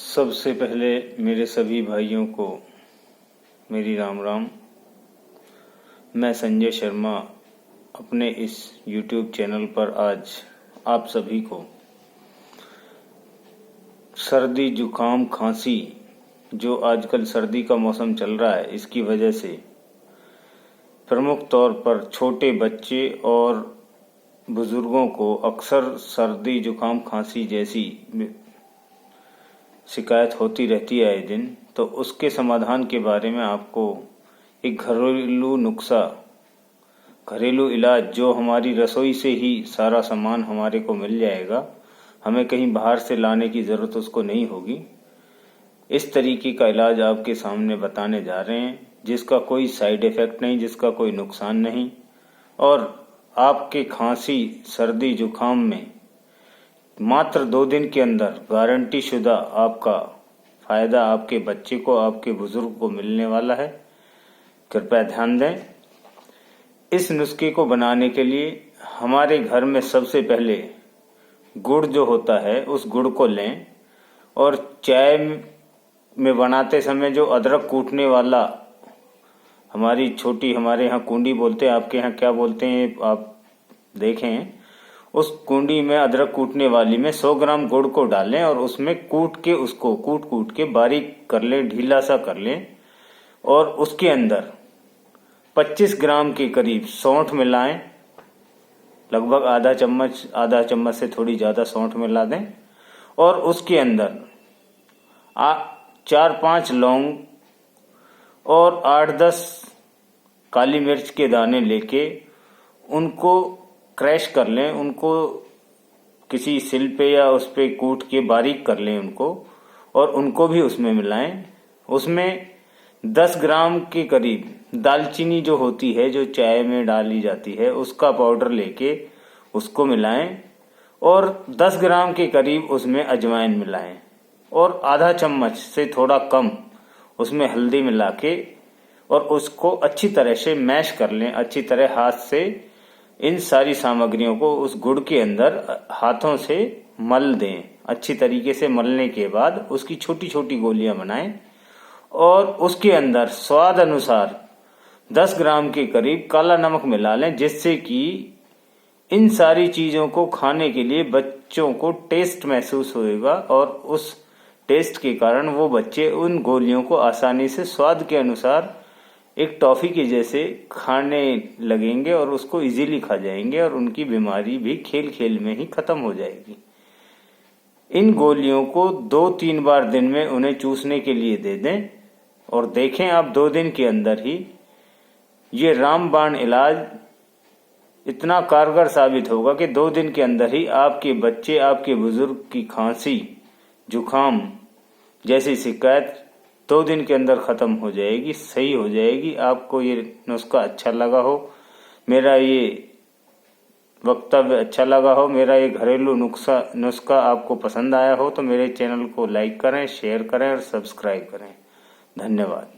सबसे पहले मेरे सभी भाइयों को मेरी राम राम। मैं संजय शर्मा अपने इस YouTube चैनल पर आज आप सभी को सर्दी जुकाम खांसी जो आजकल सर्दी का मौसम चल रहा है, इसकी वजह से प्रमुख तौर पर छोटे बच्चे और बुजुर्गों को अक्सर सर्दी जुकाम खांसी जैसी शिकायत होती रहती है आए दिन। तो उसके समाधान के बारे में आपको एक घरेलू नुस्खा, घरेलू इलाज जो हमारी रसोई से ही सारा सामान हमारे को मिल जाएगा, हमें कहीं बाहर से लाने की ज़रूरत उसको नहीं होगी। इस तरीके का इलाज आपके सामने बताने जा रहे हैं, जिसका कोई साइड इफ़ेक्ट नहीं, जिसका कोई नुकसान नहीं, और आपके खांसी सर्दी जुकाम में मात्र 2 दिन के अंदर गारंटी शुदा आपका फ़ायदा आपके बच्चे को, आपके बुजुर्ग को मिलने वाला है। कृपया ध्यान दें। इस नुस्खे को बनाने के लिए हमारे घर में सबसे पहले गुड़ जो होता है उस गुड़ को लें, और चाय में बनाते समय जो अदरक कूटने वाला, हमारी छोटी, हमारे यहाँ कूंडी बोलते हैं, आपके यहाँ क्या बोलते हैं आप देखें, उस कुंडी में अदरक कूटने वाली में 100 ग्राम गुड़ को डालें और उसमें उसको कूट के बारीक कर लें, ढीला सा कर लें, और उसके अंदर 25 ग्राम के करीब सौंठ मिलाएं। लगभग आधा चम्मच से थोड़ी ज़्यादा सौंठ मिला दें, और उसके अंदर 4-5 लौंग और 8-10 काली मिर्च के दाने लेके उनको क्रैश कर लें, उनको किसी सिल पे या उस पे कूट के बारीक कर लें उनको, और उनको भी उसमें मिलाएं। उसमें 10 ग्राम के करीब दालचीनी जो होती है, जो चाय में डाली जाती है, उसका पाउडर लेके उसको मिलाएं, और 10 ग्राम के करीब उसमें अजवाइन मिलाएं, और आधा चम्मच से थोड़ा कम उसमें हल्दी मिला के, और उसको अच्छी तरह से मैश कर लें। अच्छी तरह हाथ से इन सारी सामग्रियों को उस गुड़ के अंदर हाथों से मल दें। अच्छी तरीके से मलने के बाद उसकी छोटी छोटी गोलियां बनाएं, और उसके अंदर स्वाद अनुसार 10 ग्राम के करीब काला नमक मिला लें, जिससे कि इन सारी चीज़ों को खाने के लिए बच्चों को टेस्ट महसूस होएगा, और उस टेस्ट के कारण वो बच्चे उन गोलियों को आसानी से स्वाद के अनुसार एक टॉफ़ी के जैसे खाने लगेंगे, और उसको इजीली खा जाएंगे, और उनकी बीमारी भी खेल खेल में ही ख़त्म हो जाएगी। इन गोलियों को 2-3 बार दिन में उन्हें चूसने के लिए दे दें, और देखें आप 2 दिन के अंदर ही ये रामबाण इलाज इतना कारगर साबित होगा कि 2 दिन के अंदर ही आपके बच्चे, आपके बुजुर्ग की खांसी जुकाम जैसी शिकायत 2 दिन के अंदर ख़त्म हो जाएगी, सही हो जाएगी। आपको ये नुस्खा अच्छा लगा हो, मेरा ये वक्तव्य अच्छा लगा हो, मेरा ये घरेलू नुस्खा आपको पसंद आया हो, तो मेरे चैनल को लाइक करें, शेयर करें और सब्सक्राइब करें। धन्यवाद।